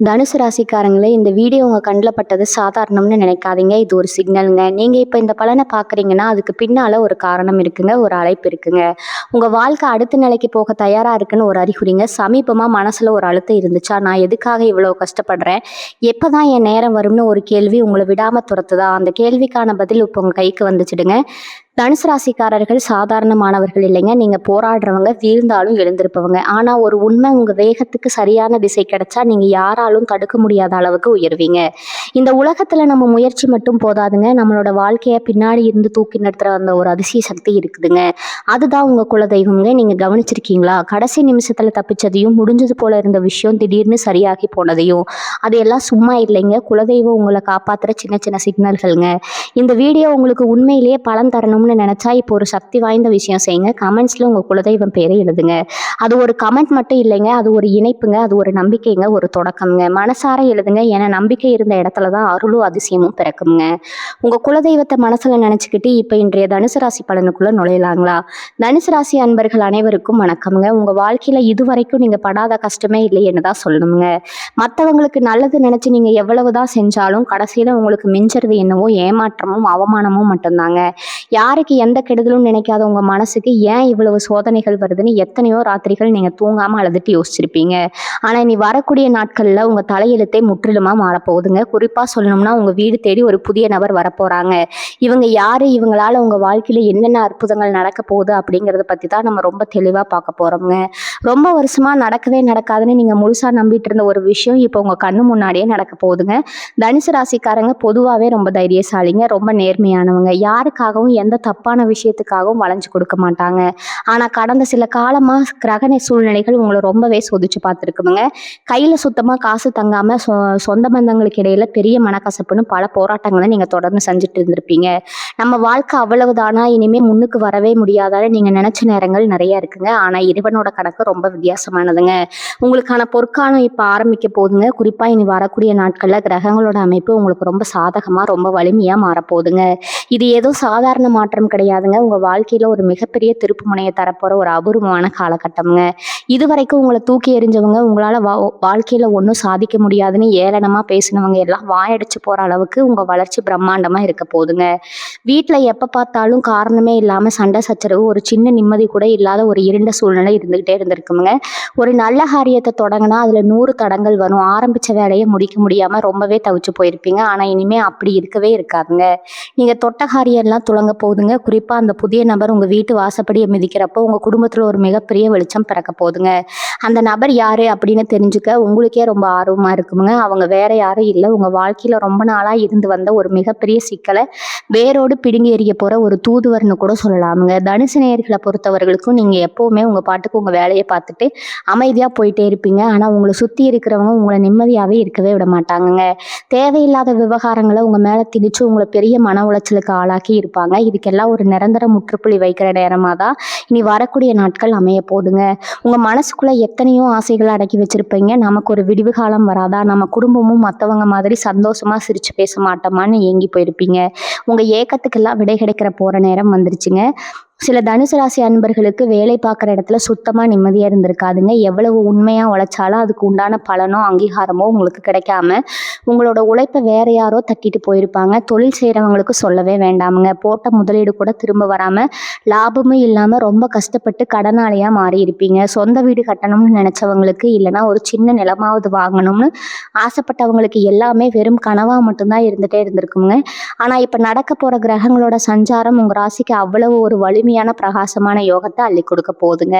தனுசு ராசிக்காரங்களே, இந்த வீடியோ உங்க கண்ல பட்டது சாதாரணம்னு நினைக்காதீங்க. இது ஒரு சிக்னலுங்க. நீங்க இப்ப இந்த பலன பார்க்குறீங்கன்னா, அதுக்கு பின்னால ஒரு காரணம் இருக்குங்க. ஒரு அழைப்பு இருக்குங்க. உங்க வாழ்க்கை அடுத்த நிலைக்கு போக தயாரா இருக்குன்னு ஒரு அறிகுறிங்க. சமீபமா மனசுல ஒரு அழுத்தம் இருந்துச்சா? நான் எதுக்காக இவ்வளோ கஷ்டப்படுறேன்? எப்பதான் என் நேரம் வரும்னு ஒரு கேள்வி உங்கள விடாம துரத்துதா? அந்த கேள்விக்கான பதில் இப்ப உங்க கைக்கு வந்துச்சுடுங்க. தனுசு ராசிக்காரர்கள் சாதாரணமானவர்கள் இல்லைங்க. நீங்க போராடுறவங்க, வீழ்ந்தாலும் எழுந்திருப்பவங்க. ஆனா ஒரு உண்மை, உங்க வேகத்துக்கு சரியான திசை கிடைச்சா நீங்க யாராலும் தடுக்க முடியாத அளவுக்கு உயர்வீங்க. இந்த உலகத்துல நம்ம முயற்சி மட்டும் போதாதுங்க. நம்மளோட வாழ்க்கைய பின்னாடி இருந்து தூக்கி நிறுத்துற அந்த ஒரு அதிசய சக்தி இருக்குதுங்க. அதுதான் உங்க குலதெய்வம்ங்க. நீங்க கவனிச்சிருக்கீங்களா? கடைசி நிமிஷத்துல தப்பிச்சதையும், முடிஞ்சது போல இருந்த விஷயம் திடீர்னு சரியாகி போனதையும். அது எல்லாம் சும்மா இல்லைங்க. குலதெய்வம் உங்களை காப்பாத்துற சின்ன சின்ன சிக்னல்கள்ங்க. இந்த வீடியோ உங்களுக்கு உண்மையிலேயே பலன் தரணும்னு நினைச்சா இப்போ ஒரு சக்தி வாய்ந்த விஷயம் செய்யுங்க. கமெண்ட்ஸ்ல உங்க குலதெய்வம் பேரை எழுதுங்க. அது ஒரு கமெண்ட் மட்டும் இல்லைங்க. அது ஒரு இணைப்புங்க. அது ஒரு நம்பிக்கைங்க. ஒரு தொடக்கம்ங்க. மனசார எழுதுங்க. ஏன்னா நம்பிக்கை இருந்த இடத்துல தான் அருளும் அதிசயமும் பிறக்குங்க. உங்க குலதெய்வத்தை மனசுல நினைச்சுக்கிட்டு இப்ப இன்றைய தனுசு ராசி பலனுக்குள்ள நுழையலாங்களா? தனுசு ராசி அன்பர்கள் அனைவருக்கும் வணக்கம்ங்க. உங்க வாழ்க்கையில இதுவரைக்கும் நீங்க படாத கஷ்டமே இல்லைன்னு தான் சொல்லணுங்க. மற்றவங்களுக்கு நல்லது நினைச்சு நீங்க எவ்வளவுதான் செஞ்சாலும் கடைசியில உங்களுக்கு மிஞ்சறது என்னவோ ஏமாற்றமும் அவமானமும் மட்டும்தாங்க. யாருக்கு எந்த கெடுதலும் நினைக்காத உங்க மனசுக்கு ஏன் இவ்வளவு சோதனைகள் வருதுன்னு எத்தனையோ ராத்திரிகள் நீங்க தூங்காம அழுதுட்டு யோசிச்சிருப்பீங்க. ஆனா இனி வரக்கூடிய நாட்கள்ல உங்க தலையெழுத்தே முற்றிலுமா மாறப்போகுதுங்க. குறிப்பா சொல்லணும்னா உங்க வீடு தேடி ஒரு புதிய நபர் வரப்போறாங்க. இவங்க யாரு? இவங்களால உங்க வாழ்க்கையில என்னென்ன அற்புதங்கள் நடக்க போகுது அப்படிங்கறத பத்தி தான் நம்ம ரொம்ப தெளிவா பார்க்க போறோம்ங்க. ரொம்ப வருஷமா நடக்கவே நடக்காதுன்னு நீங்க முழுசா நம்பிட்டு இருந்த ஒரு விஷயம் இப்போ உங்க கண்ணு முன்னாடியே நடக்க போகுதுங்க. தனுசு ராசிக்காரங்க பொதுவாகவே ரொம்ப தைரியசாலிங்க. ரொம்ப நேர்மையானவங்க. யாருக்காகவும் எந்த தப்பான விஷயத்துக்காகவும் வளைஞ்சு கொடுக்க மாட்டாங்க. ஆனா கடந்த சில காலமா கிரக சூழ்நிலைகள் உங்களை ரொம்பவே சோதிச்சு பார்த்துருக்குதுங்க. கையில சுத்தமா காசு தங்காம சொந்த பந்தங்களுக்கு இடையில பெரிய மனக்கசப்புன்னு பல போராட்டங்களை நீங்க தொடர்ந்து செஞ்சுட்டு இருந்திருப்பீங்க. நம்ம வாழ்க்கை அவ்வளவுதானா, இனிமே முன்னுக்கு வரவே முடியாதான்னு நீங்க நினைச்ச நேரங்கள் நிறைய இருக்குங்க. ஆனா இறைவனோட கணக்கு ரொம்ப வித்தியாசமானதுங்க. உங்களுக்கான பொற்காலம் இப்ப ஆரம்பிக்க போகுதுங்க. குறிப்பா இனி வரக்கூடிய நாட்கள்ல கிரகங்களோட அமைப்பு உங்களுக்கு ரொம்ப சாதகமா, ரொம்ப வலிமையா மாறப்போகுதுங்க. இது ஏதோ சாதாரண மாற்றம் கிடையாதுங்க. உங்க வாழ்க்கையில ஒரு மிகப்பெரிய திருப்பு முனையை தரப்போற ஒரு அபூர்வமான காலகட்டம்ங்க. இதுவரைக்கும் உங்களை தூக்கி எறிஞ்சவங்க, உங்களால வாழ்க்கையில ஒன்றும் சாதிக்க முடியாதுன்னு ஏளனமா பேசினவங்க எல்லாம் வாயடிச்சு போற அளவுக்கு உங்க வளர்ச்சி பிரம்மாண்டமா இருக்க போகுதுங்க. வீட்டுல எப்ப பார்த்தாலும் காரணமே இல்லாம சண்டை சச்சரவு, ஒரு சின்ன நிம்மதி கூட இல்லாத ஒரு இருண்ட சூழ்நிலை இருந்துகிட்டே இருந்திருக்குங்க. ஒரு நல்ல காரியத்தை தொடங்கினா அதுல 100 தடங்கள் வரும். ஆரம்பிச்ச வேலையை முடிக்க முடியாம ரொம்பவே தவிச்சு போயிருப்பீங்க. ஆனா இனிமே அப்படி இருக்கவே இருக்காதுங்க. நீங்க தொட்ட காரியம் எல்லாம் துலங்க போகுதுங்க. குறிப்பா அந்த புதிய நபர் உங்க வீட்டு வாசப்படியை மிதிக்கிறப்போ உங்க குடும்பத்துல ஒரு மிகப்பெரிய வெளிச்சம் பிறக்க போகுதுங்க. அந்த நபர் யாரு அப்படின்னு தெரிஞ்சுக்க உங்களுக்கே ரொம்ப ஆர்வமா இருக்குங்க. அவங்க வேற யாரும் இல்லை, உங்க வாழ்க்கையில ரொம்ப நாளா இருந்து வந்த ஒரு மிகப்பெரிய சிக்கலை வேரோடு பிடுங்கி எறிய போற ஒரு தூதுவர்னு கூட சொல்லலாமுங்க. தனுசு நேயர்களை பொறுத்தவர்களுக்கும் நீங்க எப்பவுமே உங்க பாட்டுக்கு உங்க வேலையை பார்த்துட்டு அமைதியா போயிட்டே இருப்பீங்க. ஆனா உங்களை சுத்தி இருக்கிறவங்க உங்களை நிம்மதியாவே இருக்கவே விட மாட்டாங்கங்க. தேவையில்லாத விவகாரங்களை உங்க மேல திணிச்சு உங்களை பெரிய மன உளைச்சலுக்கு ஆளாக்கி இருப்பாங்க. இதுக்கெல்லாம் ஒரு நிரந்தர முற்றுப்புள்ளி வைக்கிற நேரமா தான் இனி வரக்கூடிய நாட்கள் அமைய போகுதுங்க. உங்க மனசுக்குள்ள எத்தனையோ ஆசைகளை அடக்கி வச்சிருப்பீங்க. நமக்கு ஒரு விடிவு காலம் வராதா, நம்ம குடும்பமும் மற்றவங்க மாதிரி சந்தோஷமா சிரிச்சு பேச மாட்டோமான்னு ஏங்கி போயிருப்பீங்க. உங்க ஏக்கத்துக்கெல்லாம் விடை கிடைக்கிற போற நேரம் வந்துருச்சுங்க. சில தனுசு ராசி அன்பர்களுக்கு வேலை பார்க்குற இடத்துல சுத்தமாக நிம்மதியாக இருந்திருக்காதுங்க. எவ்வளவு உண்மையாக உழைச்சாலும் அதுக்கு உண்டான பலனோ அங்கீகாரமோ உங்களுக்கு கிடைக்காம உங்களோட உழைப்பை வேற யாரோ தட்டிட்டு போயிருப்பாங்க. தொழில் செய்கிறவங்களுக்கு சொல்லவே வேண்டாமுங்க. போட்ட முதலீடு கூட திரும்ப வராமல் லாபமும் இல்லாமல் ரொம்ப கஷ்டப்பட்டு கடனாளியாக மாறி இருப்பீங்க. சொந்த வீடு கட்டணும்னு நினச்சவங்களுக்கு, இல்லைனா ஒரு சின்ன நிலமாவது வாங்கணும்னு ஆசைப்பட்டவங்களுக்கு எல்லாமே வெறும் கனவாக மட்டும்தான் இருந்துகிட்டே இருந்திருக்குங்க. ஆனால் இப்போ நடக்க போகிற கிரகங்களோட சஞ்சாரம் உங்கள் ராசிக்கு அவ்வளவு ஒரு வலிமையான பிரகாசமான யோகத்தை அள்ளி கொடுக்க போகுதுங்க.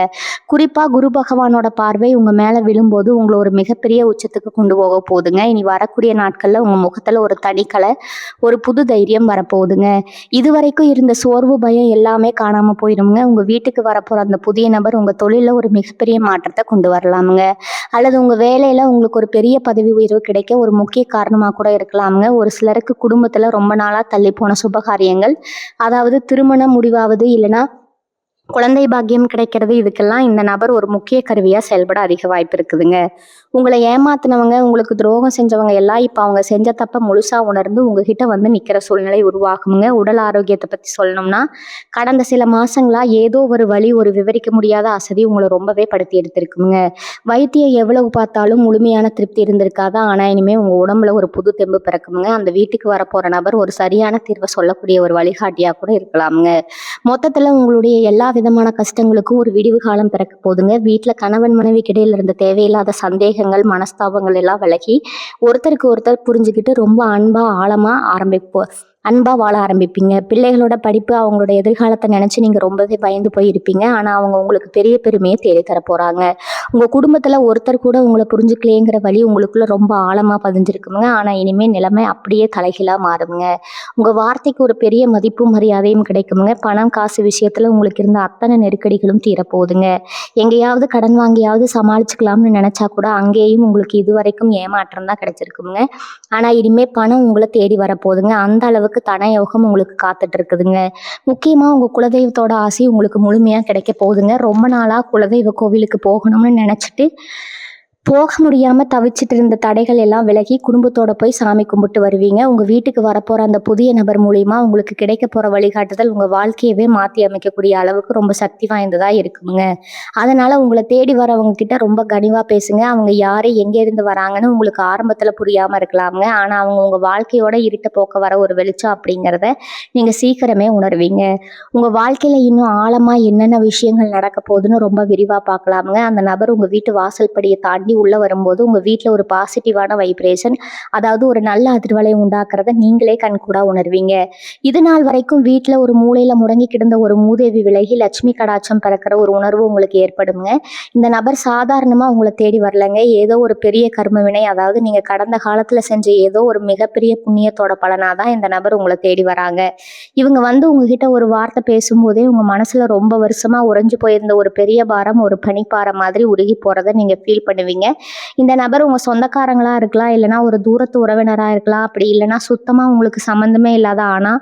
குறிப்பா குரு பகவானோட பார்வை உங்க மேல விழும்போது உங்களை ஒரு மிகப்பெரிய உச்சத்துக்கு கொண்டு போக போகுதுங்க. இனி வரக்கூடிய நாட்கள்ல உங்க முகத்துல ஒரு தனிக்கலை, ஒரு புது தைரியம் வரப்போகுதுங்க. இதுவரைக்கும் இருந்த சோர்வு, பயம் எல்லாமே காணாம போயிடுங்க. உங்க வீட்டுக்கு வரப்போற அந்த புதிய நபர் உங்க தொழில ஒரு மிகப்பெரிய மாற்றத்தை கொண்டு வரலாமுங்க. அல்லது உங்க வேலையில உங்களுக்கு ஒரு பெரிய பதவி உயர்வு கிடைக்க ஒரு முக்கிய காரணமா கூட இருக்கலாமுங்க. ஒரு சிலருக்கு குடும்பத்துல ரொம்ப நாளா தள்ளி போன சுபகாரியங்கள், அதாவது திருமணம் முடிவாவது, இல்லைன்னா குழந்தை பாக்கியம் கிடைக்கிறது இதுக்கெல்லாம் இந்த நபர் ஒரு முக்கிய கருவியா செயல்பட அதிக வாய்ப்பு இருக்குதுங்க. உங்கள ஏமாத்துனவங்க, உங்களுக்கு துரோகம் செஞ்சவங்க எல்லாம் இப்ப அவங்க செஞ்ச தப்ப முழுசா உணர்ந்து உங்ககிட்ட வந்து நிக்கிற சூழ்நிலை உருவாகுங்க. உடல் ஆரோக்கியத்த பத்தி சொல்லணும்னா, கடந்த சில மாசங்களா ஏதோ ஒரு வலி, ஒரு விவரிக்க முடியாத அசதி உங்கள ரொம்பவே படுத்தி எடுத்திருக்குங்க. வைத்தியம் எவ்வளவு பார்த்தாலும் முழுமையான திருப்தி இருந்திருக்காது. ஆனா இனிமே உங்க உடம்புல ஒரு புது தெம்பு பிறக்குமுங்க. அந்த வீட்டுக்கு வரப்போற நபர் ஒரு சரியான தீர்வ சொல்லக்கூடிய ஒரு வழிகாட்டியா கூட இருக்கலாமுங்க. மொத்தத்துல உங்களுடைய எல்லா விதமான கஷ்டங்களுக்கும் ஒரு விடிவு காலம் பிறக்க போதுங்க. வீட்ல கணவன் மனைவிக்கு இடையில இருந்த தேவையில்லாத சந்தேகங்கள், மனஸ்தாபங்கள் எல்லாம் விலகி ஒருத்தருக்கு ஒருத்தர் புரிஞ்சுக்கிட்டு ரொம்ப அன்பா, ஆழமா அன்பா வாழ ஆரம்பிப்பீங்க. பிள்ளைகளோட படிப்பு, அவங்களோட எதிர்காலத்த நினைச்சு நீங்க ரொம்பவே பயந்து போய் இருப்பீங்க. ஆனா அவங்க உங்களுக்கு பெரிய பெருமையை தேடி தர போறாங்க. உங்க குடும்பத்துல ஒருத்தர் கூட உங்கள புரிஞ்சுக்கலையேங்கிற வலி உங்களுக்குள்ள ரொம்ப ஆழமா பதிஞ்சிருக்குங்க. ஆனா இனிமே நிலைமை அப்படியே தலைகீழா மாறுங்க. உங்க வார்த்தைக்கு ஒரு பெரிய மதிப்பும் மரியாதையும் கிடைக்குமுங்க. பணம், காசு விஷயத்துல உங்களுக்கு இருந்த அத்தனை நெருக்கடிகளும் தீரப்போகுதுங்க. எங்கேயாவது கடன் வாங்கியாவது சமாளிச்சுக்கலாம்னு நினைச்சா கூட அங்கேயும் உங்களுக்கு இதுவரைக்கும் ஏமாற்றம் தான் கிடைச்சிருக்குங்க. ஆனா இனிமே பணம் உங்களை தேடி வரப்போகுதுங்க. அந்த அளவுக்கு தன யோகம் உங்களுக்கு காத்துட்டு இருக்குதுங்க. முக்கியமா உங்க குலதெய்வத்தோட ஆசை உங்களுக்கு முழுமையா கிடைக்க போகுதுங்க. ரொம்ப நாளா குலதெய்வ கோவிலுக்கு போகணும்னு நினைச்சிட்டு போக முடியாம தவிச்சிட்டு இருந்த தடைகள் எல்லாம் விலகி குடும்பத்தோட போய் சாமி கும்பிட்டு வருவீங்க. உங்க வீட்டுக்கு வரப்போற அந்த புதிய நபர் மூலியமா உங்களுக்கு கிடைக்க போற வழிகாட்டுதல் உங்க வாழ்க்கையவே மாத்தி அமைக்கக்கூடிய அளவுக்கு ரொம்ப சக்தி வாய்ந்ததா இருக்குங்க. அதனால உங்களை தேடி வரவங்க கிட்ட ரொம்ப கனிவா பேசுங்க. அவங்க யாரு, எங்க இருந்து வராங்கன்னு உங்களுக்கு ஆரம்பத்துல புரியாம இருக்கலாமுங்க. ஆனா அவங்க உங்க வாழ்க்கையோட இருட்ட போக்க வர ஒரு வெளிச்சம் அப்படிங்கிறத நீங்க சீக்கிரமே உணர்வீங்க. உங்க வாழ்க்கையில இன்னும் ஆழமா என்னென்ன விஷயங்கள் நடக்க போகுதுன்னு ரொம்ப விரிவா பார்க்கலாமுங்க. அந்த நபர் உங்க வீட்டு வாசல் படியை தாண்டி உள்ள வரும்போது உங்க வீட்டுல ஒரு பாசிட்டிவான வைப்ரேஷன், அதாவது ஒரு நல்ல அதிர்வலை உண்டாக்குறத நீங்களே கண்கூடா உணர்வீங்க. இது நாள் வரைக்கும் வீட்டுல ஒரு மூலையில முடங்கி கிடந்த ஒரு மூதேவி விலகி லட்சுமி கடாட்சம் பிறக்கிற ஒரு உணர்வு உங்களுக்கு ஏற்படுங்க. இந்த நபர் சாதாரணமா உங்களை தேடி வரலங்க. ஏதோ ஒரு பெரிய கர்ம வினை, அதாவது நீங்க கடந்த காலத்துல செஞ்ச ஏதோ ஒரு மிகப்பெரிய புண்ணியத்தோட பலனாதான் இந்த நபர் உங்களை தேடி வராங்க. இவங்க வந்து உங்ககிட்ட ஒரு வார்த்தை பேசும்போதே உங்க மனசுல ரொம்ப வருஷமா உறைஞ்சு போயிருந்த ஒரு பெரிய பாரம் ஒரு பனிப்பாறை மாதிரி உருகி போறதை நீங்க ஃபீல் பண்ணுவீங்க. இந்த நபர் உங்க சொந்தக்காரங்களா இருக்கலாம், இல்லைன்னா ஒரு தூரத்து உறவினரா இருக்கலாம், அப்படி இல்லைன்னா சுத்தமா உங்களுக்கு சம்மந்தமே இல்லாத ஆனா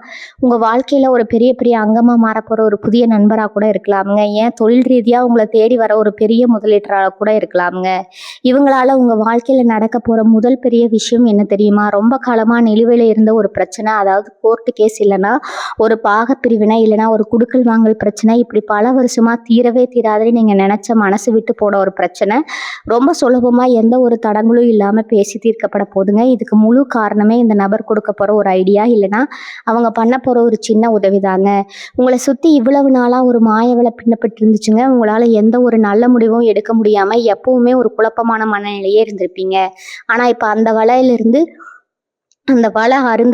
உங்க வாழ்க்கையில ஒரு பெரிய பெரிய அங்கமா மாறப்போற ஒரு புதிய நண்பரா கூட இருக்கலாமுங்க. ஏன் தொழில் ரீதியா உங்களை தேடி வர ஒரு பெரிய முதலீட்டரா கூட இருக்கலாமுங்க. இவங்களால உங்க வாழ்க்கையில நடக்க போற முதல் பெரிய விஷயம் என்ன தெரியுமா? ரொம்ப காலமா நிலுவையில இருந்த ஒரு பிரச்சனை, அதாவது கோர்ட்டு கேஸ், இல்லைன்னா ஒரு பாக பிரிவினை, இல்லைன்னா ஒரு குடுக்கல் வாங்கல் பிரச்சனை, இப்படி பல வருஷமா தீரவே தீராதுன்னு நீங்க நினைச்ச மனசு விட்டு போன ஒரு பிரச்சனை ரொம்ப சுலபமா எந்த ஒரு தடங்களும் இல்லாம பேசி தீர்க்கப்பட போதுங்க. இதுக்கு முழு காரணமே இந்த நபர் கொடுக்க போற ஒரு ஐடியா, இல்லைன்னா அவங்க பண்ண போற ஒரு சின்ன உதவிதாங்க. உங்களை சுத்தி இவ்வளவு நாளா ஒரு மாயவலை பின்னப்பட்டு இருந்துச்சுங்க. உங்களால எந்த ஒரு நல்ல முடிவும் எடுக்க முடியாம எப்பவுமே ஒரு குழப்பமான மனநிலையே இருந்திருப்பீங்க. ஆனா இப்ப அந்த வலை அருந்து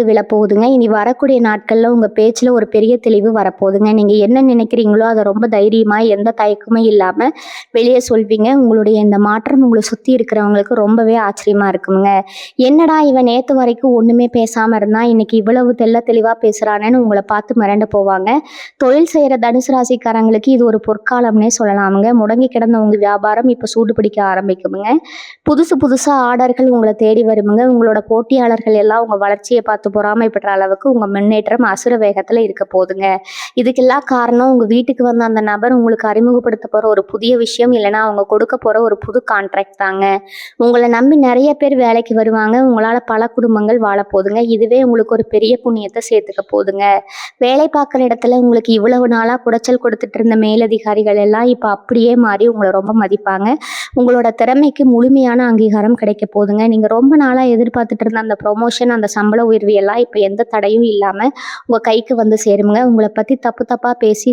விழப்போகுதுங்க. இனி வரக்கூடிய நாட்கள்ல உங்க பேச்சுல ஒரு பெரிய தெளிவு வரப்போகுதுங்க. நீங்க என்ன நினைக்கிறீங்களோ அதை ரொம்ப தைரியமா எந்த தயக்கமும் இல்லாம வெளியே சொல்வீங்க. உங்களுடைய இந்த மாற்றம் உங்களை சுத்தி இருக்கிறவங்களுக்கு ரொம்பவே ஆச்சரியமா இருக்குங்க. என்னடா இவன் நேத்து வரைக்கும் ஒண்ணுமே பேசாம இருந்தா இன்னைக்கு இவ்வளவு தெளிவா பேசுறானேன்னு உங்களை பார்த்து மிரண்டு போவாங்க. தொழில் செய்யற தனுசு ராசிக்காரங்களுக்கு இது ஒரு பொற்காலம்னே சொல்லலாமுங்க. முடங்கி கிடந்த உங்க வியாபாரம் இப்ப சூடு பிடிக்க ஆரம்பிக்குமுங்க. புதுசு புதுசா ஆர்டர்கள் உங்களை தேடி வருமுங்க. உங்களோட போட்டியாளர்கள் எல்லாம் உங்க வளர்ச்சியை பார்த்து பொறாமைப்படுற அளவுக்கு உங்க முன்னேற்றம் அசுர வேகத்துல இருக்க போகுதுங்க. இதுக்கெல்லாம் காரணம் உங்க வீட்டுக்கு வந்த அந்த நபர் உங்களுக்கு அறிமுகப்படுத்த போற ஒரு புதிய விஷயம், இல்லைன்னா அவங்க கொடுக்க போற ஒரு புது கான்ட்ராக்ட் தாங்க. உங்களை நம்பி நிறைய பேர் வேலைக்கு வருவாங்க. உங்களால பல குடும்பங்கள் வாழ போதுங்க. இதுவே உங்களுக்கு ஒரு பெரிய புண்ணியத்தை சேர்த்துக்க போதுங்க. வேலை பார்க்குற இடத்துல உங்களுக்கு இவ்வளவு நாளா குடைச்சல் கொடுத்துட்டு இருந்த மேலதிகாரிகள் எல்லாம் இப்ப அப்படியே மாறி உங்களை ரொம்ப மதிப்பாங்க. உங்களோட திறமைக்கு முழுமையான அங்கீகாரம் கிடைக்க போதுங்க. நீங்க ரொம்ப நாளா எதிர்பார்த்துட்டு இருந்த அந்த ப்ரொமோஷன், அந்த சம்பள உயர்வு எல்லாம் இப்ப எந்த தடையும் இல்லாம உங்க கைக்கு வந்து சேருங்க. உங்களை பத்தி தப்பு தப்பா பேசி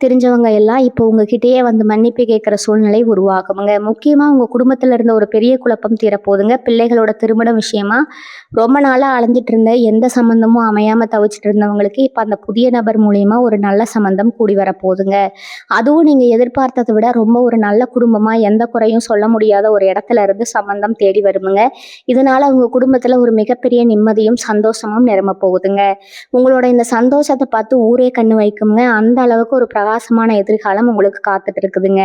தெரிஞ்சவங்க எல்லாம் இப்போ உங்ககிட்டயே வந்து மன்னிப்பு கேட்குற சூழ்நிலை உருவாகுங்க. முக்கியமா உங்க குடும்பத்துல இருந்த ஒரு பெரிய குழப்பம் தீரப்போகுதுங்க. பிள்ளைகளோட திருமண விஷயமா ரொம்ப நாளா அலைஞ்சிட்டு இருந்த எந்த சம்பந்தமும் அமையாம தவிச்சிட்டு இருந்தவங்களுக்கு இப்ப அந்த புதிய நபர் மூலியமா ஒரு நல்ல சம்பந்தம் கூடி வரப்போகுதுங்க. அதுவும் நீங்க எதிர்பார்த்ததை விட ரொம்ப ஒரு நல்ல குடும்பமா எந்த குறையும் சொல்ல முடியாத ஒரு இடத்துல இருந்து சம்பந்தம் தேடி வருமுங்க. இதனால உங்க குடும்பத்துல ஒரு மிகப்பெரிய நிம்மதியும் சந்தோஷமும் நிரம்ப போகுதுங்க. உங்களோட இந்த சந்தோஷத்தை பார்த்து ஊரே கண்ணு வைக்குங்க. அந்த அளவுக்கு ஒரு பிரகாசமான எதிர்காலம் உங்களுக்கு காத்துட்டு இருக்குதுங்க.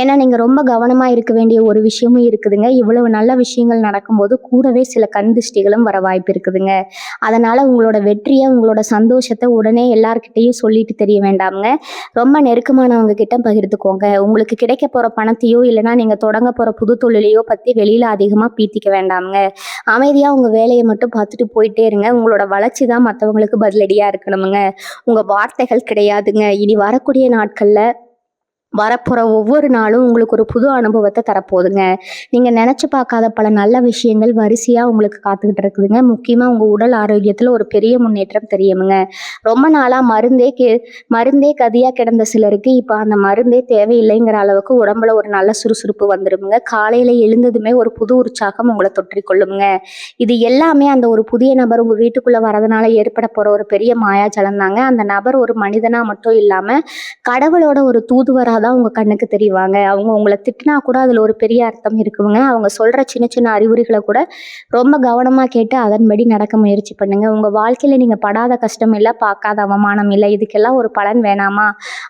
ஏன்னா நீங்க ரொம்ப கவனமா இருக்க வேண்டிய ஒரு விஷயமும் இருக்குதுங்க. இவ்வளவு நல்ல விஷயங்கள் நடக்கும்போது கூடவே சில கண் திருஷ்டிகளும் வர வாய்ப்பு இருக்குதுங்க. அதனால உங்களோட வெற்றியை, உங்களோட சந்தோஷத்தை உடனே எல்லார்கிட்டையும் சொல்லிட்டு தெரிய வேண்டாமுங்க. ரொம்ப நெருக்கமானவங்க கிட்ட பகிர்ந்துக்கோங்க. உங்களுக்கு கிடைக்க போற பணத்தையோ இல்லைன்னா நீங்க தொடங்க போற புது தொழிலையோ பத்தி வெளியில அதிகமா பீத்திக்க வேண்டாமுங்க. அமைதியா உங்க வேலையை மட்டும் பார்த்துட்டு போயிட்டே இருங்க. உங்களோட வளர்ச்சி தான் மற்றவங்களுக்கு பதிலடியா இருக்கணுமுங்க. உங்க வார்த்தைகள் கிடையாதுங்க. இனி வரக்கூடிய நாட்கள்ல வரப்போற ஒவ்வொரு நாளும் உங்களுக்கு ஒரு புது அனுபவத்தை தரப்போகுதுங்க. நீங்க நினைச்சு பார்க்காத பல நல்ல விஷயங்கள் வரிசையா உங்களுக்கு காத்துக்கிட்டு இருக்குதுங்க. முக்கியமா உங்க உடல் ஆரோக்கியத்துல ஒரு பெரிய முன்னேற்றம் தெரியுமுங்க. ரொம்ப நாளா மருந்தே கதியா கிடந்த சிலருக்கு இப்ப அந்த மருந்தே தேவையில்லைங்கிற அளவுக்கு உடம்புல ஒரு நல்ல சுறுசுறுப்பு வந்துருமுங்க. காலையில எழுந்ததுமே ஒரு புது உற்சாகம் உங்களை தொற்றிக்கொள்ளுமுங்க. இது எல்லாமே அந்த ஒரு புதிய நபர் உங்க வீட்டுக்குள்ள வரதுனால ஏற்பட போற ஒரு பெரிய மாயாஜலம் தாங்க. அந்த நபர் ஒரு மனிதனா மட்டும் இல்லாம கடவுளோட ஒரு தூதுவரா தான் உங்க கண்ணுக்கு தெரிவாங்க. அவங்க உங்களை திட்டினா கூட அதுல ஒரு பெரிய அர்த்தம் இருக்குங்க. அவங்க சொல்ற சின்ன சின்ன அறிகுறிகளை கூட ரொம்ப கவனமா கேட்டு அதன்படி நடக்க முயற்சி பண்ணுங்க. உங்க வாழ்க்கையில நீங்க படாத கஷ்டம் இல்லை, பார்க்காத அவமானம் இல்லை. இதுக்கெல்லாம் ஒரு பலன் வேணாமா?